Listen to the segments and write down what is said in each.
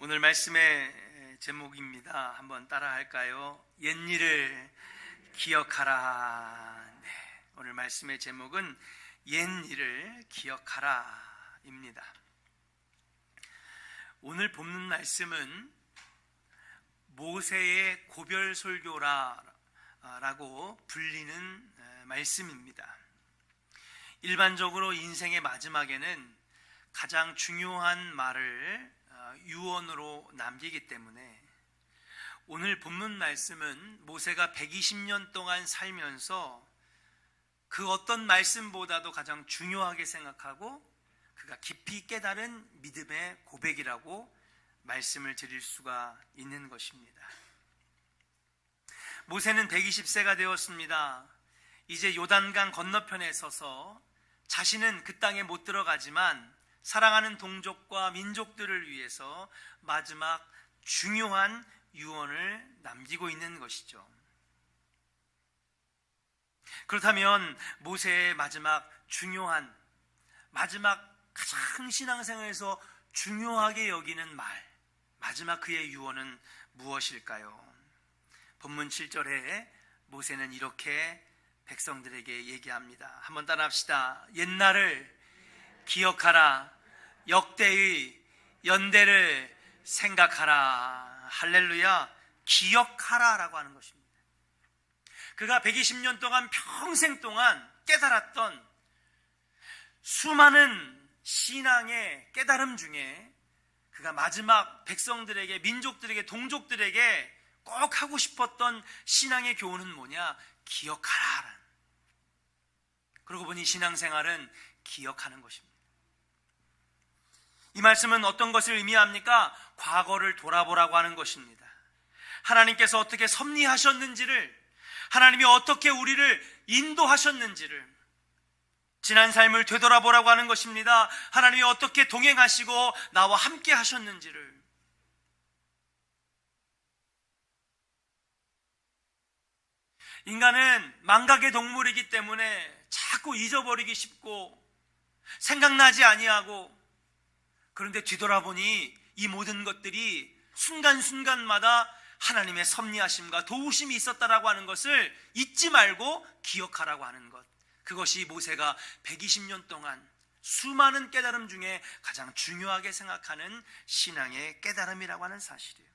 오늘 말씀의 제목입니다. 한번 따라 할까요? 옛일을 기억하라. 네, 오늘 말씀의 제목은 옛일을 기억하라입니다. 오늘 본문 말씀은 모세의 고별 설교라고 불리는 말씀입니다. 일반적으로 인생의 마지막에는 가장 중요한 말을 유언으로 남기기 때문에 오늘 본문 말씀은 모세가 120년 동안 살면서 그 어떤 말씀보다도 가장 중요하게 생각하고 그가 깊이 깨달은 믿음의 고백이라고 말씀을 드릴 수가 있는 것입니다. 모세는 120세가 되었습니다. 이제 요단강 건너편에 서서 자신은 그 땅에 못 들어가지만 사랑하는 동족과 민족들을 위해서 마지막 중요한 유언을 남기고 있는 것이죠. 그렇다면 모세의 마지막 가장 신앙생활에서 중요하게 여기는 말, 마지막 그의 유언은 무엇일까요? 본문 7절에 모세는 이렇게 백성들에게 얘기합니다. 한번 따라합시다. 옛날을 기억하라. 역대의 연대를 생각하라. 할렐루야. 기억하라라고 하는 것입니다. 그가 120년 동안 평생 동안 깨달았던 수많은 신앙의 깨달음 중에 그가 마지막 백성들에게, 민족들에게, 동족들에게 꼭 하고 싶었던 신앙의 교훈은 뭐냐? 기억하라. 그러고 보니 신앙생활은 기억하는 것입니다. 이 말씀은 어떤 것을 의미합니까? 과거를 돌아보라고 하는 것입니다. 하나님께서 어떻게 섭리하셨는지를, 하나님이 어떻게 우리를 인도하셨는지를, 지난 삶을 되돌아보라고 하는 것입니다. 하나님이 어떻게 동행하시고 나와 함께 하셨는지를. 인간은 망각의 동물이기 때문에 자꾸 잊어버리기 쉽고 생각나지 아니하고, 그런데 뒤돌아보니 이 모든 것들이 순간순간마다 하나님의 섭리하심과 도우심이 있었다라고 하는 것을 잊지 말고 기억하라고 하는 것, 그것이 모세가 120년 동안 수많은 깨달음 중에 가장 중요하게 생각하는 신앙의 깨달음이라고 하는 사실이에요.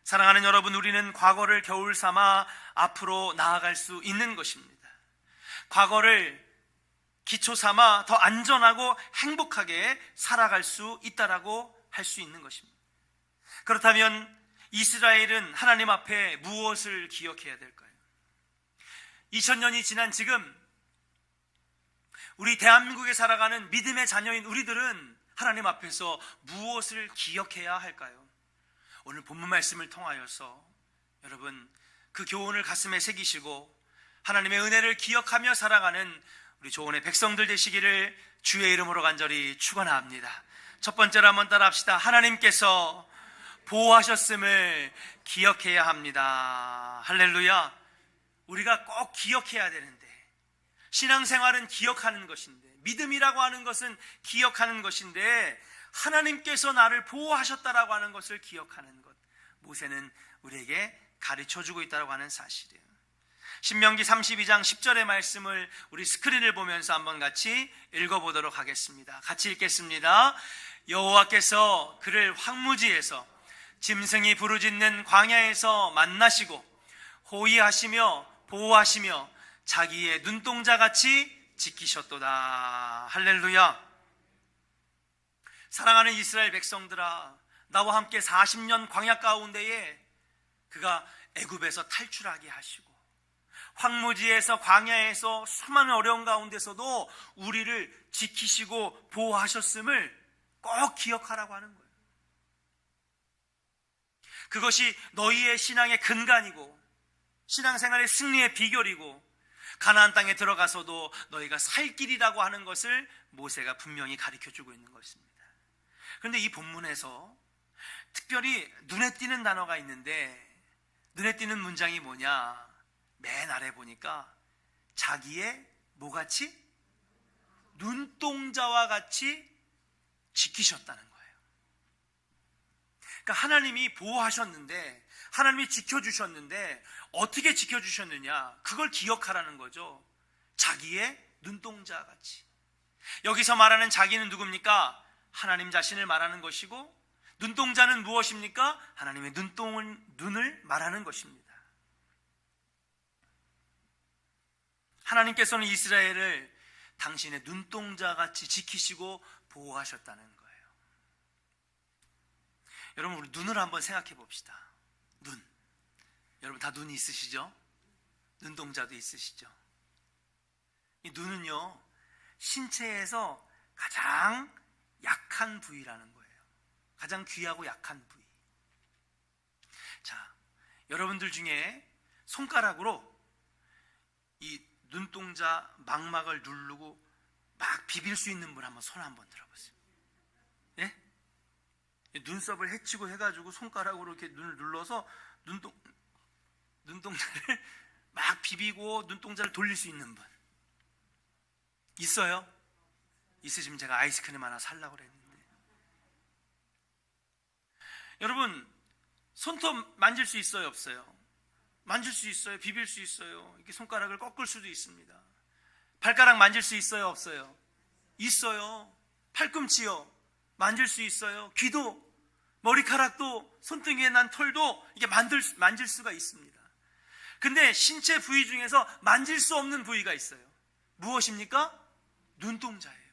사랑하는 여러분, 우리는 과거를 겨울 삼아 앞으로 나아갈 수 있는 것입니다. 과거를 기초 삼아 더 안전하고 행복하게 살아갈 수 있다라고 할 수 있는 것입니다. 그렇다면 이스라엘은 하나님 앞에 무엇을 기억해야 될까요? 2000년이 지난 지금 우리 대한민국에 살아가는 믿음의 자녀인 우리들은 하나님 앞에서 무엇을 기억해야 할까요? 오늘 본문 말씀을 통하여서 여러분 그 교훈을 가슴에 새기시고 하나님의 은혜를 기억하며 살아가는 우리 조언의 백성들 되시기를 주의 이름으로 간절히 축원합니다. 첫 번째로 한번 따라합시다. 하나님께서 보호하셨음을 기억해야 합니다. 할렐루야. 우리가 꼭 기억해야 되는데, 신앙생활은 기억하는 것인데, 믿음이라고 하는 것은 기억하는 것인데, 하나님께서 나를 보호하셨다라고 하는 것을 기억하는 것, 모세는 우리에게 가르쳐주고 있다고 하는 사실이에요. 신명기 32장 10절의 말씀을 우리 스크린을 보면서 한번 같이 읽어보도록 하겠습니다. 같이 읽겠습니다. 여호와께서 그를 황무지에서 짐승이 부르짖는 광야에서 만나시고 호위하시며 보호하시며 자기의 눈동자같이 지키셨도다. 할렐루야. 사랑하는 이스라엘 백성들아, 나와 함께 40년 광야 가운데에 그가 애굽에서 탈출하게 하시고 황무지에서, 광야에서 수많은 어려운 가운데서도 우리를 지키시고 보호하셨음을 꼭 기억하라고 하는 거예요. 그것이 너희의 신앙의 근간이고 신앙생활의 승리의 비결이고 가나안 땅에 들어가서도 너희가 살 길이라고 하는 것을 모세가 분명히 가르쳐주고 있는 것입니다. 그런데 이 본문에서 특별히 눈에 띄는 단어가 있는데, 눈에 띄는 문장이 뭐냐? 맨 아래 보니까 자기의 뭐같이? 눈동자와 같이 지키셨다는 거예요. 그러니까 하나님이 보호하셨는데, 하나님이 지켜주셨는데 어떻게 지켜주셨느냐, 그걸 기억하라는 거죠. 자기의 눈동자 같이. 여기서 말하는 자기는 누굽니까? 하나님 자신을 말하는 것이고, 눈동자는 무엇입니까? 하나님의 눈을 말하는 것입니다. 하나님께서는 이스라엘을 당신의 눈동자 같이 지키시고 보호하셨다는 거예요. 여러분, 우리 눈을 한번 생각해 봅시다. 눈. 여러분 다 눈이 있으시죠? 눈동자도 있으시죠? 이 눈은요, 신체에서 가장 약한 부위라는 거예요. 가장 귀하고 약한 부위. 자, 여러분들 중에 손가락으로 이 눈동자 망막을 누르고 막 비빌 수 있는 분 한번 손 한번 들어보세요. 예? 눈썹을 해치고 해가지고 손가락으로 이렇게 눈을 눌러서 눈동자를 막 비비고 눈동자를 돌릴 수 있는 분 있어요? 있으시면 제가 아이스크림 하나 살라고 그랬는데. 여러분, 손톱 만질 수 있어요, 없어요? 만질 수 있어요, 비빌 수 있어요. 이렇게 손가락을 꺾을 수도 있습니다. 발가락 만질 수 있어요, 없어요? 있어요. 팔꿈치요, 만질 수 있어요. 귀도, 머리카락도, 손등에 난 털도 이게 만질 수가 있습니다. 근데 신체 부위 중에서 만질 수 없는 부위가 있어요. 무엇입니까? 눈동자예요.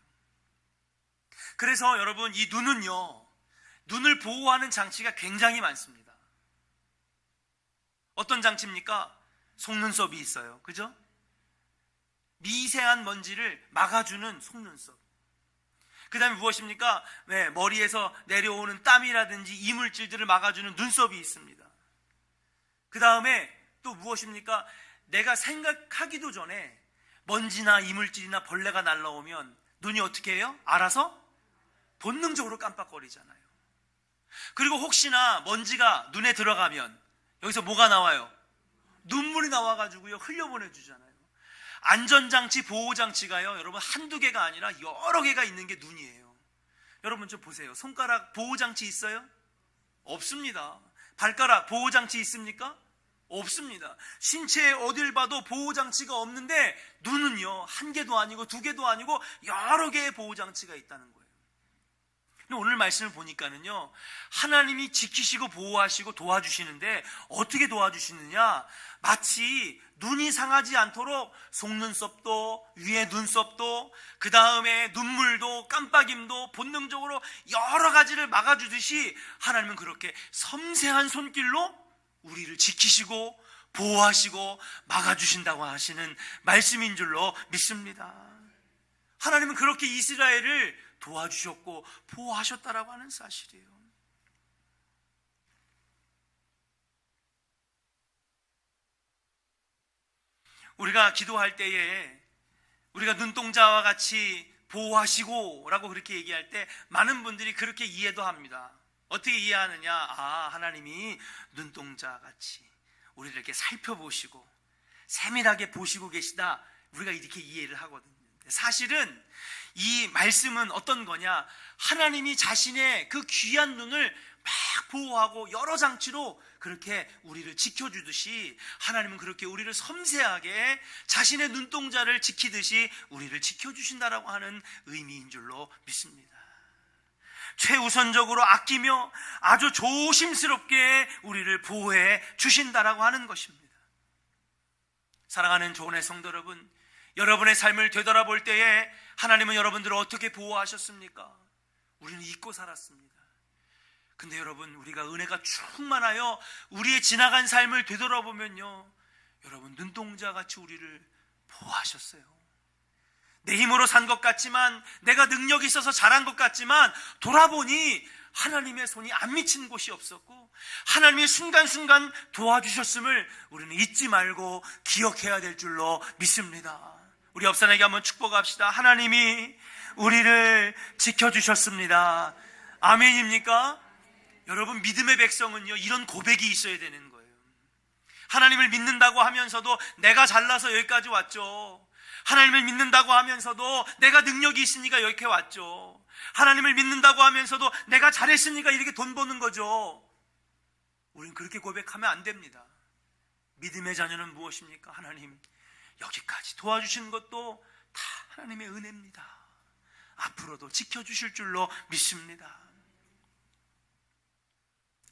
그래서 여러분, 이 눈은요, 눈을 보호하는 장치가 굉장히 많습니다. 어떤 장치입니까? 속눈썹이 있어요. 그죠? 미세한 먼지를 막아주는 속눈썹. 그 다음에 무엇입니까? 네, 머리에서 내려오는 땀이라든지 이물질들을 막아주는 눈썹이 있습니다. 그 다음에 또 무엇입니까? 내가 생각하기도 전에 먼지나 이물질이나 벌레가 날라오면 눈이 어떻게 해요? 알아서 본능적으로 깜빡거리잖아요. 그리고 혹시나 먼지가 눈에 들어가면 여기서 뭐가 나와요? 눈물이 나와가지고요, 흘려보내주잖아요. 안전장치, 보호장치가요, 여러분 한두 개가 아니라 여러 개가 있는 게 눈이에요. 여러분 좀 보세요. 손가락 보호장치 있어요? 없습니다. 발가락 보호장치 있습니까? 없습니다. 신체에 어딜 봐도 보호장치가 없는데 눈은요, 한 개도 아니고 두 개도 아니고 여러 개의 보호장치가 있다는 거예요. 오늘 말씀을 보니까는요, 하나님이 지키시고 보호하시고 도와주시는데 어떻게 도와주시느냐, 마치 눈이 상하지 않도록 속눈썹도, 위에 눈썹도, 그 다음에 눈물도, 깜빡임도 본능적으로 여러 가지를 막아주듯이 하나님은 그렇게 섬세한 손길로 우리를 지키시고 보호하시고 막아주신다고 하시는 말씀인 줄로 믿습니다. 하나님은 그렇게 이스라엘을 도와주셨고 보호하셨다라고 하는 사실이에요. 우리가 기도할 때에 우리가 눈동자와 같이 보호하시고 라고 그렇게 얘기할 때 많은 분들이 그렇게 이해도 합니다. 어떻게 이해하느냐? 아, 하나님이 눈동자 같이 우리를 이렇게 살펴보시고 세밀하게 보시고 계시다, 우리가 이렇게 이해를 하거든요. 사실은 이 말씀은 어떤 거냐, 하나님이 자신의 그 귀한 눈을 막 보호하고 여러 장치로 그렇게 우리를 지켜주듯이 하나님은 그렇게 우리를 섬세하게 자신의 눈동자를 지키듯이 우리를 지켜주신다라고 하는 의미인 줄로 믿습니다. 최우선적으로 아끼며 아주 조심스럽게 우리를 보호해 주신다라고 하는 것입니다. 사랑하는 조은의 성도 여러분, 여러분의 삶을 되돌아볼 때에 하나님은 여러분들을 어떻게 보호하셨습니까? 우리는 잊고 살았습니다. 근데 여러분, 우리가 은혜가 충만하여 우리의 지나간 삶을 되돌아보면요, 여러분 눈동자같이 우리를 보호하셨어요. 내 힘으로 산 것 같지만, 내가 능력이 있어서 잘한 것 같지만 돌아보니 하나님의 손이 안 미친 곳이 없었고 하나님이 순간순간 도와주셨음을 우리는 잊지 말고 기억해야 될 줄로 믿습니다. 우리 옆 사람에게 한번 축복합시다. 하나님이 우리를 지켜주셨습니다. 아멘입니까? 여러분, 믿음의 백성은요, 이런 고백이 있어야 되는 거예요. 하나님을 믿는다고 하면서도 내가 잘나서 여기까지 왔죠. 하나님을 믿는다고 하면서도 내가 능력이 있으니까 여기까지 왔죠. 하나님을 믿는다고 하면서도 내가 잘했으니까 이렇게 돈 버는 거죠. 우리는 그렇게 고백하면 안 됩니다. 믿음의 자녀는 무엇입니까? 하나님, 여기까지 도와주신 것도 다 하나님의 은혜입니다. 앞으로도 지켜주실 줄로 믿습니다.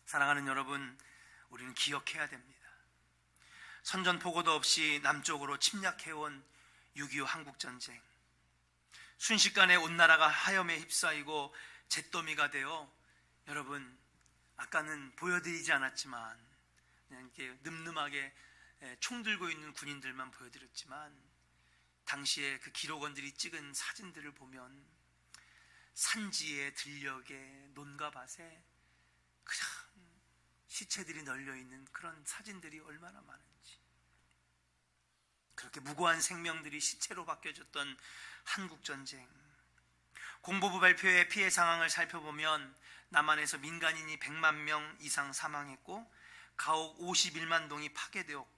사랑하는 여러분, 우리는 기억해야 됩니다. 선전포고도 없이 남쪽으로 침략해온 6.25 한국전쟁, 순식간에 온 나라가 하염에 휩싸이고 잿더미가 되어, 여러분, 아까는 보여드리지 않았지만 그냥 이렇게 늠름하게 총 들고 있는 군인들만 보여드렸지만, 당시에 그 기록원들이 찍은 사진들을 보면 산지에 들녘에 논과 밭에 그냥 시체들이 널려있는 그런 사진들이 얼마나 많은지, 그렇게 무고한 생명들이 시체로 바뀌어졌던 한국전쟁, 공보부 발표의 피해 상황을 살펴보면 남한에서 민간인이 100만 명 이상 사망했고, 가옥 51만 동이 파괴되었고,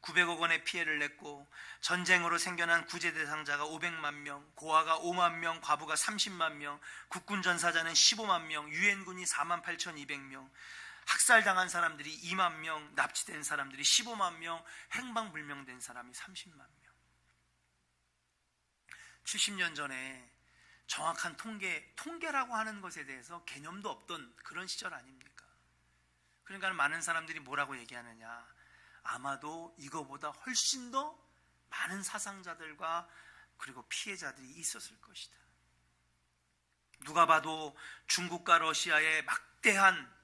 900억 원의 피해를 냈고, 전쟁으로 생겨난 구제 대상자가 500만 명, 고아가 5만 명, 과부가 30만 명, 국군 전사자는 15만 명, 유엔군이 4만 8,200명, 학살당한 사람들이 2만 명, 납치된 사람들이 15만 명, 행방불명된 사람이 30만 명. 70년 전에 정확한 통계라고 하는 것에 대해서 개념도 없던 그런 시절 아닙니까? 그러니까 많은 사람들이 뭐라고 얘기하느냐, 아마도 이거보다 훨씬 더 많은 사상자들과 그리고 피해자들이 있었을 것이다. 누가 봐도 중국과 러시아의 막대한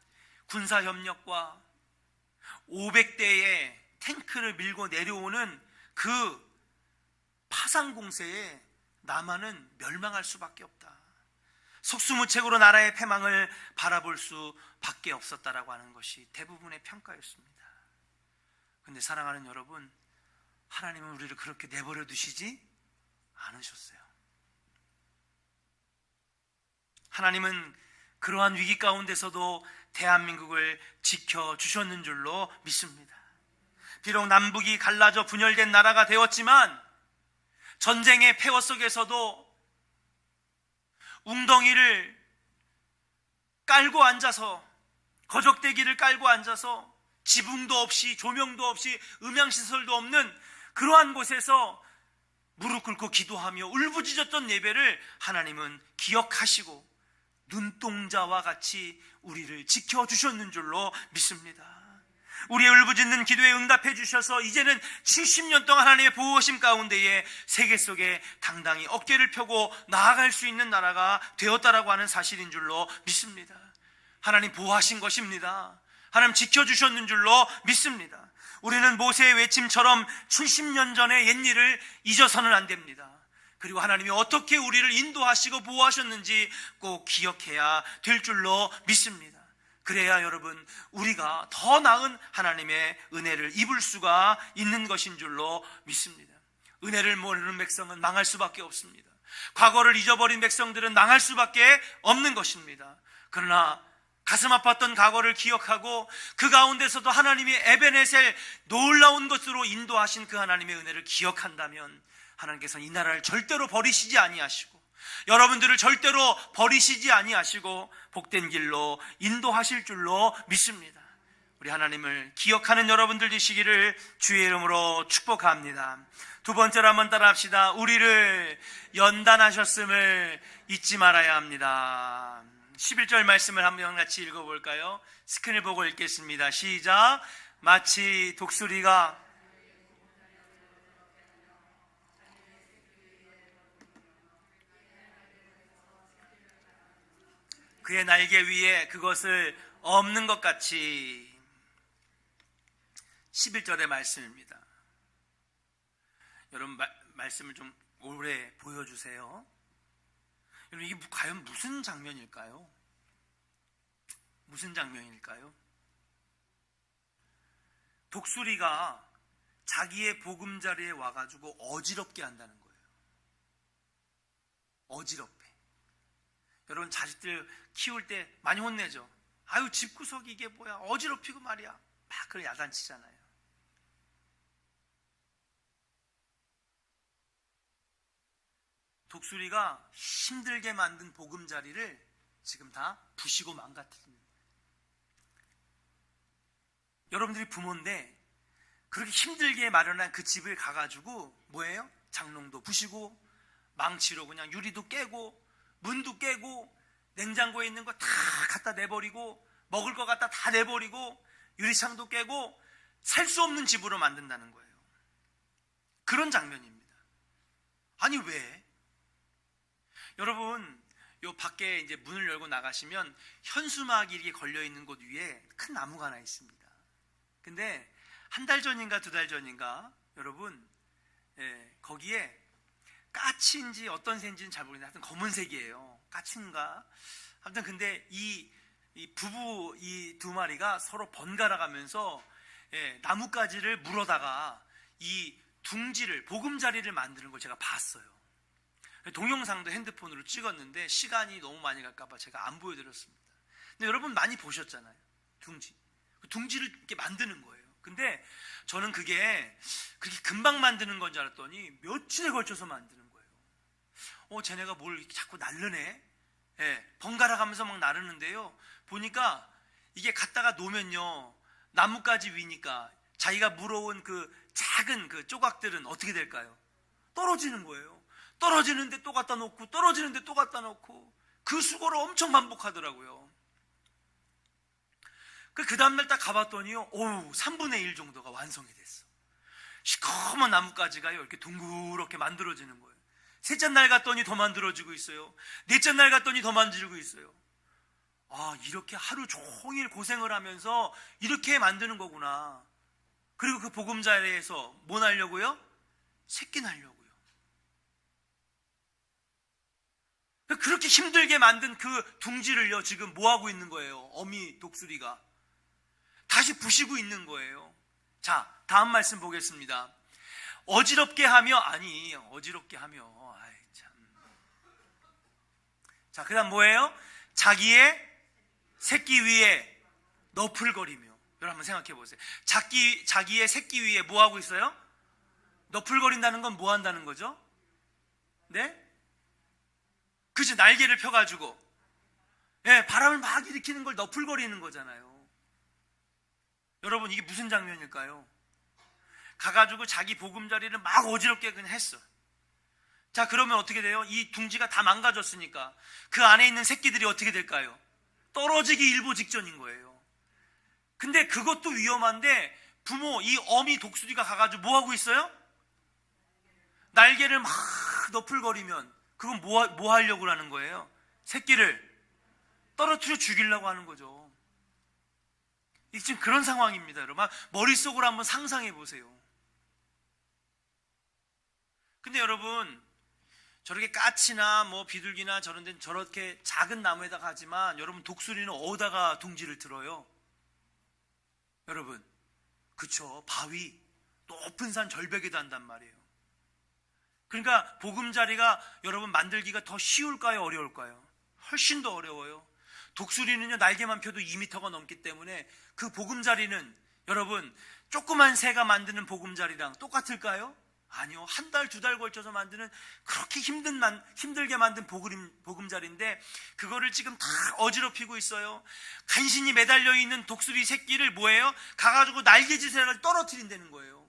군사협력과 500대의 탱크를 밀고 내려오는 그 파상공세에 남한은 멸망할 수밖에 없다. 속수무책으로 나라의 패망을 바라볼 수밖에 없었다라고 하는 것이 대부분의 평가였습니다. 그런데 사랑하는 여러분, 하나님은 우리를 그렇게 내버려 두시지 않으셨어요. 하나님은 그러한 위기 가운데서도 대한민국을 지켜주셨는 줄로 믿습니다. 비록 남북이 갈라져 분열된 나라가 되었지만, 전쟁의 폐허 속에서도 웅덩이를 깔고 앉아서, 거적대기를 깔고 앉아서 지붕도 없이 조명도 없이 음향시설도 없는 그러한 곳에서 무릎 꿇고 기도하며 울부짖었던 예배를 하나님은 기억하시고 눈동자와 같이 우리를 지켜주셨는 줄로 믿습니다. 우리의 울부짖는 기도에 응답해 주셔서 이제는 70년 동안 하나님의 보호하심 가운데에 세계 속에 당당히 어깨를 펴고 나아갈 수 있는 나라가 되었다라고 하는 사실인 줄로 믿습니다. 하나님 보호하신 것입니다. 하나님 지켜주셨는 줄로 믿습니다. 우리는 모세의 외침처럼 70년 전의 옛일을 잊어서는 안 됩니다. 그리고 하나님이 어떻게 우리를 인도하시고 보호하셨는지 꼭 기억해야 될 줄로 믿습니다. 그래야 여러분, 우리가 더 나은 하나님의 은혜를 입을 수가 있는 것인 줄로 믿습니다. 은혜를 모르는 백성은 망할 수밖에 없습니다. 과거를 잊어버린 백성들은 망할 수밖에 없는 것입니다. 그러나 가슴 아팠던 과거를 기억하고 그 가운데서도 하나님이 에베네셀 놀라운 것으로 인도하신 그 하나님의 은혜를 기억한다면 하나님께서는 이 나라를 절대로 버리시지 아니하시고 여러분들을 절대로 버리시지 아니하시고 복된 길로 인도하실 줄로 믿습니다. 우리 하나님을 기억하는 여러분들 되시기를 주의 이름으로 축복합니다. 두 번째로 한번 따라합시다. 우리를 연단하셨음을 잊지 말아야 합니다. 11절 말씀을 한번 같이 읽어볼까요? 스크린을 보고 읽겠습니다. 시작. 마치 독수리가 그의 날개 위에 그것을 엎는 것 같이. 11절의 말씀입니다. 여러분 말씀을 좀 오래 보여주세요. 여러분 이게 과연 무슨 장면일까요? 무슨 장면일까요? 독수리가 자기의 보금자리에 와가지고 어지럽게 한다는 거예요. 어지럽게. 여러분 자식들 키울 때 많이 혼내죠. 아유 집구석이 이게 뭐야 어지럽히고 말이야 막 그런 야단치잖아요. 독수리가 힘들게 만든 보금자리를 지금 다 부시고 망가뜨립니다. 여러분들이 부모인데 그렇게 힘들게 마련한 그 집을 가가지고 뭐예요? 장롱도 부시고 망치로 그냥 유리도 깨고 문도 깨고 냉장고에 있는 거 다 갖다 내버리고 먹을 거 갖다 다 내버리고 유리창도 깨고 살 수 없는 집으로 만든다는 거예요. 그런 장면입니다. 아니 왜? 여러분 요 밖에 이제 문을 열고 나가시면 현수막이 이렇게 걸려 있는 곳 위에 큰 나무가 하나 있습니다. 근데 한 달 전인가 두 달 전인가 여러분 거기에 까치인지 어떤 새인지는 잘 모르겠는데 하여튼 검은색이에요. 까치인가? 아무튼 근데 이 부부 이 두 마리가 서로 번갈아 가면서 나뭇가지를 물어다가 이 둥지를 보금자리를 만드는 걸 제가 봤어요. 동영상도 핸드폰으로 찍었는데 시간이 너무 많이 갈까봐 제가 안 보여드렸습니다. 근데 여러분 많이 보셨잖아요. 둥지를 이렇게 만드는 거예요. 근데 저는 그게 그렇게 금방 만드는 건 줄 알았더니 며칠에 걸쳐서 만드는 거예요. 쟤네가 뭘 이렇게 자꾸 날르네? 번갈아 가면서 막 나르는데요. 보니까 이게 갖다가 놓으면요. 나뭇가지 위니까 자기가 물어온 그 작은 그 조각들은 어떻게 될까요? 떨어지는 거예요. 떨어지는데 또 갖다 놓고 떨어지는데 또 갖다 놓고 그 수고를 엄청 반복하더라고요. 그 다음날 딱 가봤더니요, 3분의 1 정도가 완성이 됐어. 시커먼 나뭇가지가요, 이렇게 둥그렇게 만들어지는 거예요. 셋째 날 갔더니 더 만들어지고 있어요. 넷째 날 갔더니 더 만들어지고 있어요. 아, 이렇게 하루 종일 고생을 하면서 이렇게 만드는 거구나. 그리고 그 보금자리에서 뭐 날려고요? 새끼 날려고요. 그렇게 힘들게 만든 그 둥지를요, 지금 뭐 하고 있는 거예요? 어미 독수리가. 다시 부시고 있는 거예요. 자, 다음 말씀 보겠습니다. 어지럽게 하며, 아이 참. 자, 그 다음 뭐예요? 자기의 새끼 위에 너풀거리며. 여러분 한번 생각해 보세요. 자기의 새끼 위에 뭐 하고 있어요? 너풀거린다는 건 뭐 한다는 거죠? 네? 그치, 날개를 펴가지고 바람을 막 일으키는 걸 너풀거리는 거잖아요. 여러분 이게 무슨 장면일까요? 가가지고 자기 보금자리를 막 어지럽게 그냥 했어. 자, 그러면 어떻게 돼요? 이 둥지가 다 망가졌으니까 그 안에 있는 새끼들이 어떻게 될까요? 떨어지기 일보 직전인 거예요. 근데 그것도 위험한데 부모 이 어미 독수리가 가가지고 뭐 하고 있어요? 날개를 막 너풀거리면 그건 뭐 하려고 하는 거예요? 새끼를 떨어뜨려 죽이려고 하는 거죠. 이게 지금 그런 상황입니다. 여러분 머릿속으로 한번 상상해 보세요. 근데 여러분 저렇게 까치나 뭐 비둘기나 저런 데는 저렇게 작은 나무에다 가지만 여러분 독수리는 어디다가 둥지를 들어요? 여러분 그쵸, 바위 높은 산 절벽에다 한단 말이에요. 그러니까 보금자리가 여러분 만들기가 더 쉬울까요? 어려울까요? 훨씬 더 어려워요. 독수리는요 날개만 펴도 2m가 넘기 때문에 그 보금자리는 여러분 조그만 새가 만드는 보금자리랑 똑같을까요? 아니요. 한 달, 두 달 걸쳐서 만드는 그렇게 힘들게 만든 보금자리인데 그거를 지금 다 어지럽히고 있어요. 간신히 매달려 있는 독수리 새끼를 뭐예요? 가가지고 날개짓을 해가지고 떨어뜨린다는 거예요.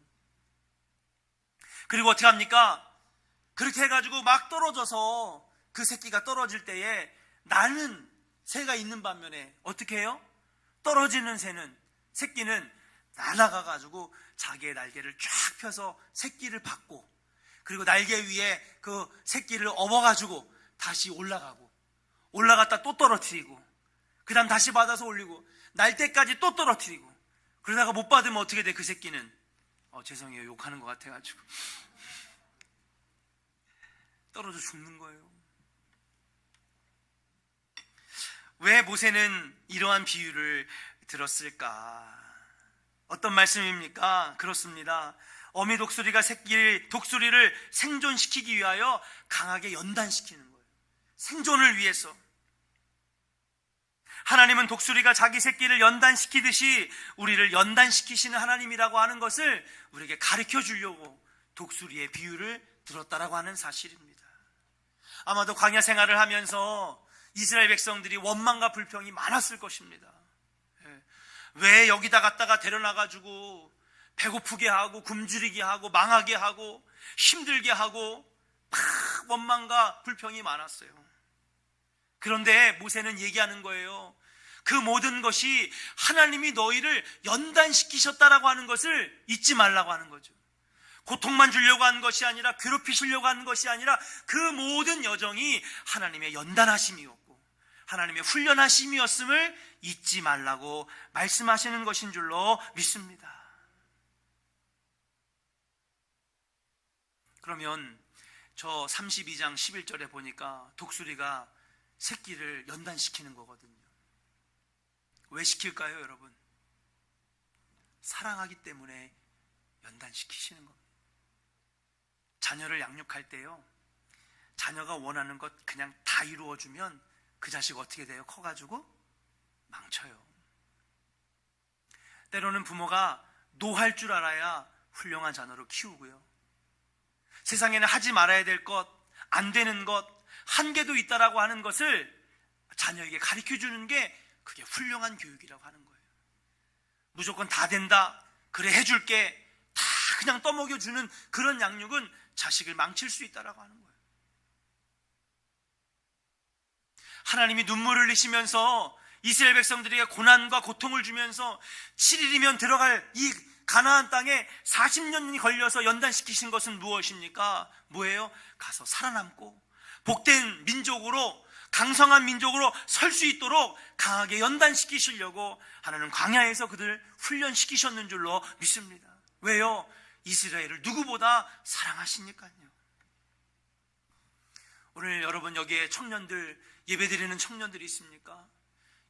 그리고 어떻게 합니까? 그렇게 해가지고 막 떨어져서 그 새끼가 떨어질 때에 나는 새가 있는 반면에 어떻게 해요? 떨어지는 새끼는 날아가가지고 자기의 날개를 쫙 펴서 새끼를 받고 그리고 날개 위에 그 새끼를 업어가지고 다시 올라갔다 또 떨어뜨리고 그 다음 다시 받아서 올리고 날 때까지 또 떨어뜨리고 그러다가 못 받으면 어떻게 돼? 그 새끼는 죄송해요, 욕하는 것 같아가지고 떨어져 죽는 거예요. 왜 모세는 이러한 비유를 들었을까? 어떤 말씀입니까? 그렇습니다. 어미 독수리가 독수리를 생존시키기 위하여 강하게 연단시키는 거예요. 생존을 위해서. 하나님은 독수리가 자기 새끼를 연단시키듯이 우리를 연단시키시는 하나님이라고 하는 것을 우리에게 가르쳐 주려고 독수리의 비유를 들었다라고 하는 사실입니다. 아마도 광야 생활을 하면서 이스라엘 백성들이 원망과 불평이 많았을 것입니다. 왜 여기다 갖다가 데려놔가지고 배고프게 하고 굶주리게 하고 망하게 하고 힘들게 하고 막 원망과 불평이 많았어요. 그런데 모세는 얘기하는 거예요. 그 모든 것이 하나님이 너희를 연단시키셨다라고 하는 것을 잊지 말라고 하는 거죠. 고통만 주려고 한 것이 아니라, 괴롭히시려고 하는 것이 아니라 그 모든 여정이 하나님의 연단하심이었고 하나님의 훈련하심이었음을 잊지 말라고 말씀하시는 것인 줄로 믿습니다. 그러면 저 32장 11절에 보니까 독수리가 새끼를 연단시키는 거거든요. 왜 시킬까요, 여러분? 사랑하기 때문에 연단시키시는 겁니다. 자녀를 양육할 때요, 자녀가 원하는 것 그냥 다 이루어주면 그 자식 어떻게 돼요? 커가지고 망쳐요. 때로는 부모가 노할 줄 알아야 훌륭한 자녀로 키우고요, 세상에는 하지 말아야 될 것, 안 되는 것, 한계도 있다라고 하는 것을 자녀에게 가르쳐주는 게 그게 훌륭한 교육이라고 하는 거예요. 무조건 다 된다, 그래 해줄게, 다 그냥 떠먹여주는 그런 양육은 자식을 망칠 수 있다라고 하는 거예요. 하나님이 눈물을 흘리시면서 이스라엘 백성들에게 고난과 고통을 주면서 7일이면 들어갈 이 가나안 땅에 40년이 걸려서 연단시키신 것은 무엇입니까? 뭐예요? 가서 살아남고 복된 민족으로, 강성한 민족으로 설 수 있도록 강하게 연단시키시려고 하나님 광야에서 그들을 훈련시키셨는 줄로 믿습니다. 왜요? 이스라엘을 누구보다 사랑하시니까요. 오늘 여러분 여기에 청년들, 예배드리는 청년들이 있습니까?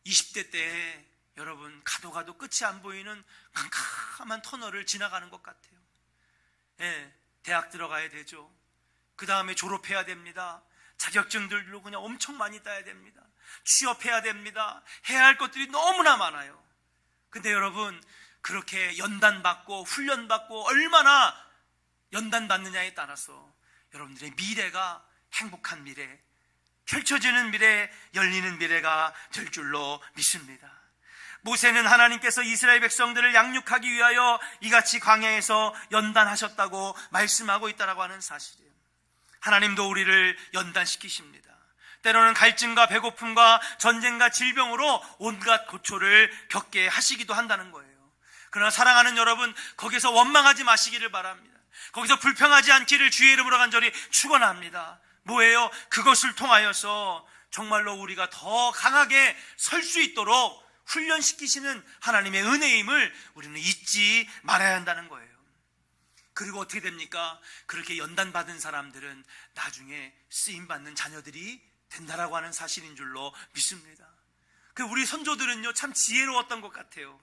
20대 때 여러분 가도 끝이 안 보이는 캄캄한 터널을 지나가는 것 같아요. 대학 들어가야 되죠. 그 다음에 졸업해야 됩니다. 자격증들로 그냥 엄청 많이 따야 됩니다. 취업해야 됩니다. 해야 할 것들이 너무나 많아요. 근데 여러분, 그렇게 연단받고 훈련받고 얼마나 연단받느냐에 따라서 여러분들의 미래가 행복한 미래, 펼쳐지는 미래, 열리는 미래가 될 줄로 믿습니다. 모세는 하나님께서 이스라엘 백성들을 양육하기 위하여 이같이 광야에서 연단하셨다고 말씀하고 있다고 하는 사실이에요. 하나님도 우리를 연단시키십니다. 때로는 갈증과 배고픔과 전쟁과 질병으로 온갖 고초를 겪게 하시기도 한다는 거예요. 그러나 사랑하는 여러분, 거기서 원망하지 마시기를 바랍니다. 거기서 불평하지 않기를 주의 이름으로 간절히 축원합니다. 뭐예요? 그것을 통하여서 정말로 우리가 더 강하게 설 수 있도록 훈련시키시는 하나님의 은혜임을 우리는 잊지 말아야 한다는 거예요. 그리고 어떻게 됩니까? 그렇게 연단받은 사람들은 나중에 쓰임받는 자녀들이 된다라고 하는 사실인 줄로 믿습니다. 우리 선조들은요, 참 지혜로웠던 것 같아요.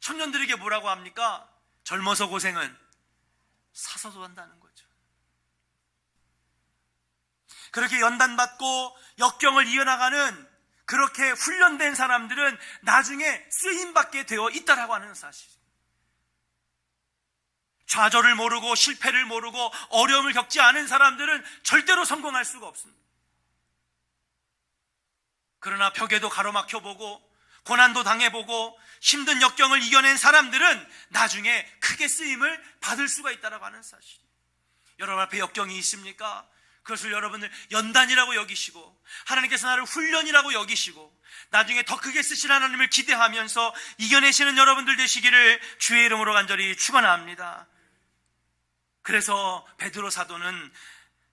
청년들에게 뭐라고 합니까? 젊어서 고생은 사서도 한다는 거죠. 그렇게 연단받고 역경을 이어나가는 그렇게 훈련된 사람들은 나중에 쓰임받게 되어 있다라고 하는 사실. 좌절을 모르고 실패를 모르고 어려움을 겪지 않은 사람들은 절대로 성공할 수가 없습니다. 그러나 벽에도 가로막혀보고 고난도 당해보고 힘든 역경을 이겨낸 사람들은 나중에 크게 쓰임을 받을 수가 있다고 하는 사실. 여러분 앞에 역경이 있습니까? 그것을 여러분을 연단이라고 여기시고 하나님께서 나를 훈련이라고 여기시고 나중에 더 크게 쓰실 하나님을 기대하면서 이겨내시는 여러분들 되시기를 주의 이름으로 간절히 축원합니다. 그래서 베드로 사도는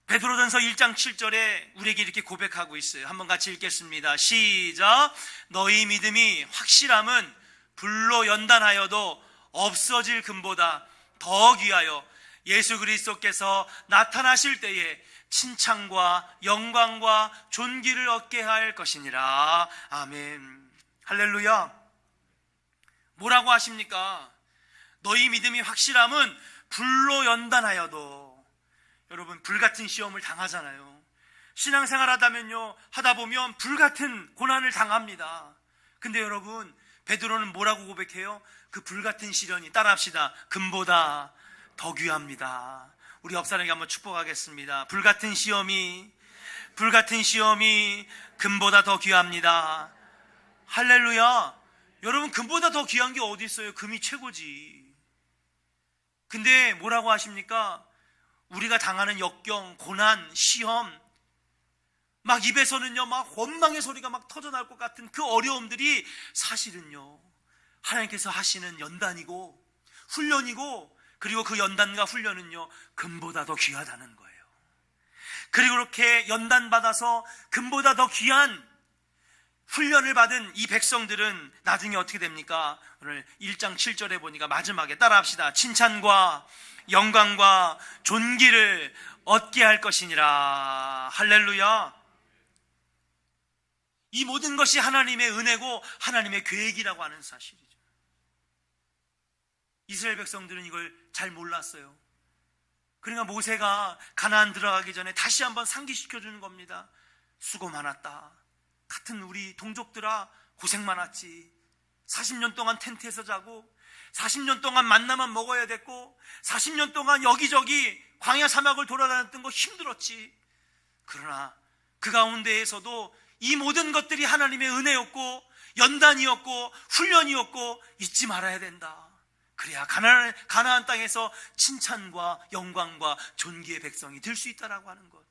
베드로전서 1장 7절에 우리에게 이렇게 고백하고 있어요. 한번 같이 읽겠습니다. 시작. 너희 믿음이 확실함은 불로 연단하여도 없어질 금보다 더 귀하여 예수 그리스도께서 나타나실 때에 칭찬과 영광과 존귀를 얻게 할 것이니라. 아멘. 할렐루야. 뭐라고 하십니까? 너희 믿음이 확실함은 불로 연단하여도. 여러분, 불같은 시험을 당하잖아요. 신앙생활 하다 보면 불같은 고난을 당합니다. 근데 여러분, 베드로는 뭐라고 고백해요? 그 불같은 시련이, 따라합시다, 금보다 더 귀합니다. 우리 옆 사람에게 한번 축복하겠습니다. 불같은 시험이 금보다 더 귀합니다. 할렐루야. 여러분, 금보다 더 귀한 게 어디 있어요? 금이 최고지. 근데 뭐라고 하십니까? 우리가 당하는 역경, 고난, 시험, 막 입에서는요, 막 원망의 소리가 막 터져나올 것 같은 그 어려움들이 사실은요, 하나님께서 하시는 연단이고 훈련이고, 그리고 그 연단과 훈련은요, 금보다 더 귀하다는 거예요. 그리고 그렇게 연단받아서 금보다 더 귀한 훈련을 받은 이 백성들은 나중에 어떻게 됩니까? 오늘 1장 7절에 보니까 마지막에 따라합시다. 칭찬과 영광과 존귀를 얻게 할 것이니라. 할렐루야. 이 모든 것이 하나님의 은혜고 하나님의 계획이라고 하는 사실이죠. 이스라엘 백성들은 이걸 잘 몰랐어요. 그러니까 모세가 가나안 들어가기 전에 다시 한번 상기시켜주는 겁니다. 수고 많았다. 같은 우리 동족들아, 고생 많았지. 40년 동안 텐트에서 자고 40년 동안 만나만 먹어야 됐고 40년 동안 여기저기 광야 사막을 돌아다녔던 거 힘들었지. 그러나 그 가운데에서도 이 모든 것들이 하나님의 은혜였고 연단이었고 훈련이었고 잊지 말아야 된다. 그래야 가나안 땅에서 칭찬과 영광과 존귀의 백성이 될 수 있다라고 하는 것.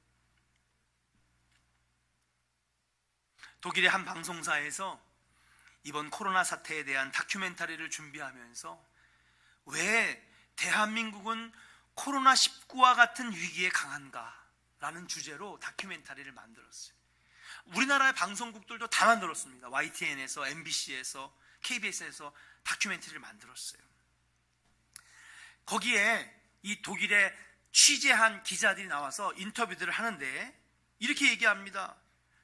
독일의 한 방송사에서 이번 코로나 사태에 대한 다큐멘터리를 준비하면서 왜 대한민국은 코로나19와 같은 위기에 강한가라는 주제로 다큐멘터리를 만들었어요. 우리나라의 방송국들도 다 만들었습니다. YTN에서, MBC에서, KBS에서 다큐멘터리를 만들었어요. 거기에 이 독일에 취재한 기자들이 나와서 인터뷰들을 하는데 이렇게 얘기합니다.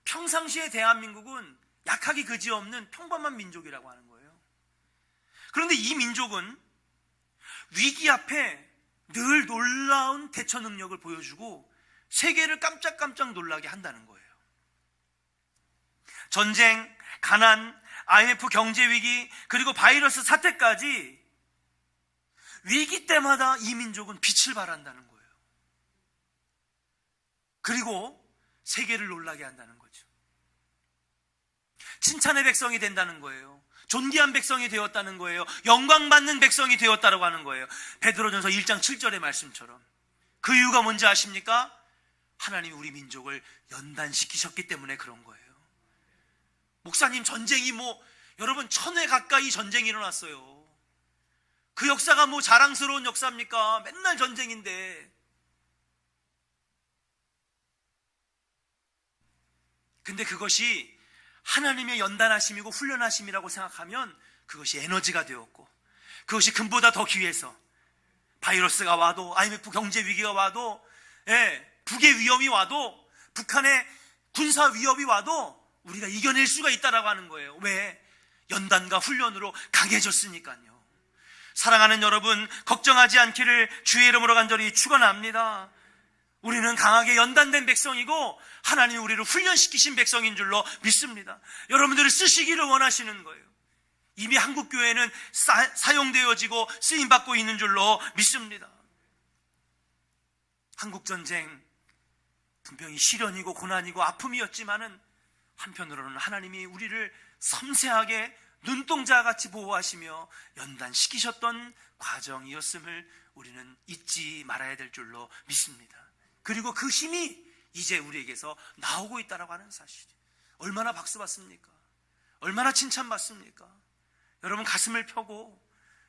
평상시에 대한민국은 약하기 그지없는 평범한 민족이라고 하는 거예요. 그런데 이 민족은 위기 앞에 늘 놀라운 대처 능력을 보여주고 세계를 깜짝깜짝 놀라게 한다는 거예요. 전쟁, 가난, IMF 경제위기, 그리고 바이러스 사태까지 위기 때마다 이 민족은 빛을 발한다는 거예요. 그리고 세계를 놀라게 한다는 거죠. 칭찬의 백성이 된다는 거예요. 존귀한 백성이 되었다는 거예요. 영광받는 백성이 되었다고 하는 거예요. 베드로전서 1장 7절의 말씀처럼. 그 이유가 뭔지 아십니까? 하나님이 우리 민족을 연단시키셨기 때문에 그런 거예요. 목사님, 전쟁이 여러분 1000회 가까이 전쟁이 일어났어요. 그 역사가 자랑스러운 역사입니까? 맨날 전쟁인데. 근데 그것이 하나님의 연단하심이고 훈련하심이라고 생각하면 그것이 에너지가 되었고, 그것이 금보다 더 귀해서 바이러스가 와도, IMF 경제 위기가 와도, 북의 위험이 와도, 북한의 군사 위협이 와도 우리가 이겨낼 수가 있다라고 하는 거예요. 왜? 연단과 훈련으로 강해졌으니까요. 사랑하는 여러분, 걱정하지 않기를 주의 이름으로 간절히 축원합니다. 우리는 강하게 연단된 백성이고 하나님이 우리를 훈련시키신 백성인 줄로 믿습니다. 여러분들을 쓰시기를 원하시는 거예요. 이미 한국교회는 사용되어지고 쓰임받고 있는 줄로 믿습니다. 한국전쟁 분명히 시련이고 고난이고 아픔이었지만은 한편으로는 하나님이 우리를 섬세하게 눈동자같이 보호하시며 연단시키셨던 과정이었음을 우리는 잊지 말아야 될 줄로 믿습니다. 그리고 그 힘이 이제 우리에게서 나오고 있다고 하는 사실. 얼마나 박수 받습니까? 얼마나 칭찬받습니까? 여러분 가슴을 펴고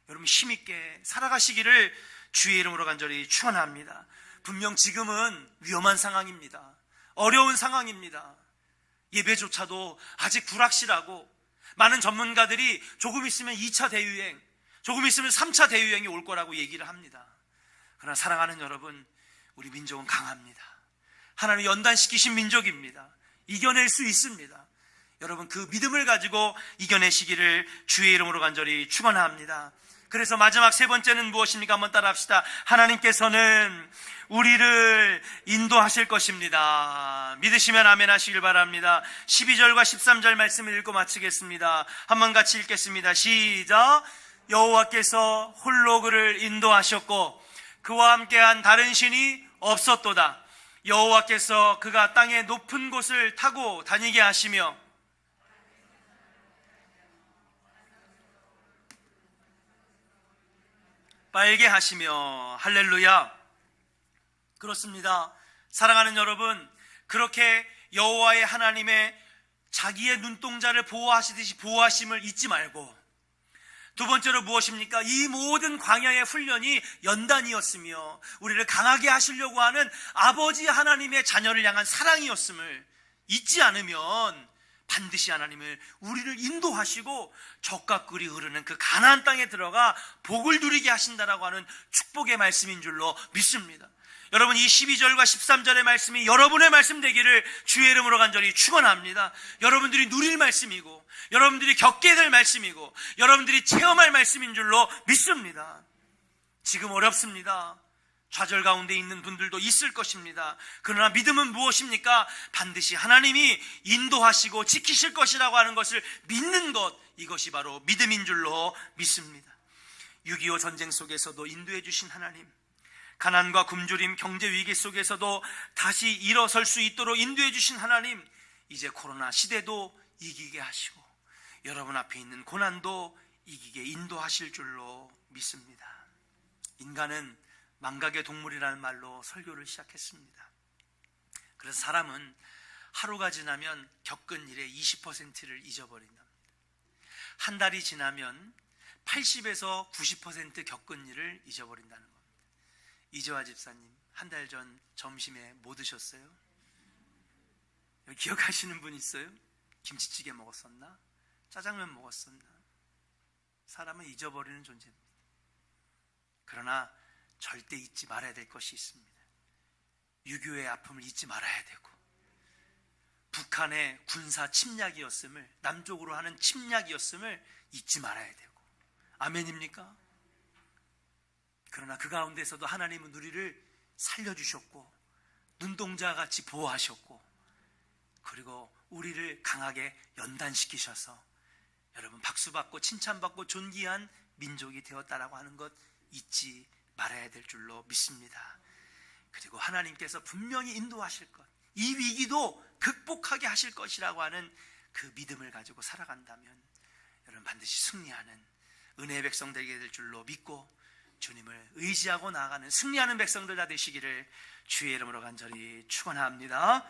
여러분 힘있게 살아가시기를 주의 이름으로 간절히 축원합니다. 분명 지금은 위험한 상황입니다. 어려운 상황입니다. 예배조차도 아직 불확실하고 많은 전문가들이 조금 있으면 2차 대유행, 조금 있으면 3차 대유행이 올 거라고 얘기를 합니다. 그러나 사랑하는 여러분, 우리 민족은 강합니다. 하나님이 연단시키신 민족입니다. 이겨낼 수 있습니다. 여러분 그 믿음을 가지고 이겨내시기를 주의 이름으로 간절히 축원합니다. 그래서 마지막 세 번째는 무엇입니까? 한번 따라 합시다. 하나님께서는 우리를 인도하실 것입니다. 믿으시면 아멘 하시길 바랍니다. 12절과 13절 말씀을 읽고 마치겠습니다. 한번 같이 읽겠습니다. 시작. 여호와께서 홀로 그를 인도하셨고 그와 함께한 다른 신이 없었도다. 여호와께서 그가 땅의 높은 곳을 타고 다니게 하시며 빨개 하시며. 할렐루야. 그렇습니다. 사랑하는 여러분, 그렇게 여호와의 하나님의 자기의 눈동자를 보호하시듯이 보호하심을 잊지 말고, 두 번째로 무엇입니까? 이 모든 광야의 훈련이 연단이었으며 우리를 강하게 하시려고 하는 아버지 하나님의 자녀를 향한 사랑이었음을 잊지 않으면 반드시 하나님을 우리를 인도하시고 적과 꿀이 흐르는 그 가나안 땅에 들어가 복을 누리게 하신다라고 하는 축복의 말씀인 줄로 믿습니다. 여러분, 이 12절과 13절의 말씀이 여러분의 말씀 되기를 주의 이름으로 간절히 축원합니다. 여러분들이 누릴 말씀이고, 여러분들이 겪게 될 말씀이고, 여러분들이 체험할 말씀인 줄로 믿습니다. 지금 어렵습니다. 좌절 가운데 있는 분들도 있을 것입니다. 그러나 믿음은 무엇입니까? 반드시 하나님이 인도하시고 지키실 것이라고 하는 것을 믿는 것, 이것이 바로 믿음인 줄로 믿습니다. 6.25 전쟁 속에서도 인도해 주신 하나님, 가난과 굶주림, 경제 위기 속에서도 다시 일어설 수 있도록 인도해 주신 하나님, 이제 코로나 시대도 이기게 하시고 여러분 앞에 있는 고난도 이기게 인도하실 줄로 믿습니다. 인간은 망각의 동물이라는 말로 설교를 시작했습니다. 그래서 사람은 하루가 지나면 겪은 일의 20%를 잊어버린답니다. 한 달이 지나면 80에서 90% 겪은 일을 잊어버린다는 겁니다. 이재화 집사님, 한 달 전 점심에 뭐 드셨어요? 기억하시는 분 있어요? 김치찌개 먹었었나? 짜장면 먹었었나? 사람은 잊어버리는 존재입니다. 그러나 절대 잊지 말아야 될 것이 있습니다. 6.25의 아픔을 잊지 말아야 되고, 북한의 군사 침략이었음을, 남쪽으로 하는 침략이었음을 잊지 말아야 되고. 아멘입니까? 그러나 그 가운데서도 하나님은 우리를 살려주셨고 눈동자같이 보호하셨고, 그리고 우리를 강하게 연단시키셔서 여러분 박수받고 칭찬받고 존귀한 민족이 되었다라고 하는 것 잊지 말아야 될 줄로 믿습니다. 그리고 하나님께서 분명히 인도하실 것, 이 위기도 극복하게 하실 것이라고 하는 그 믿음을 가지고 살아간다면 여러분 반드시 승리하는 은혜의 백성 되게 될 줄로 믿고, 주님을 의지하고 나아가는 승리하는 백성들 다 되시기를 주의 이름으로 간절히 축원합니다.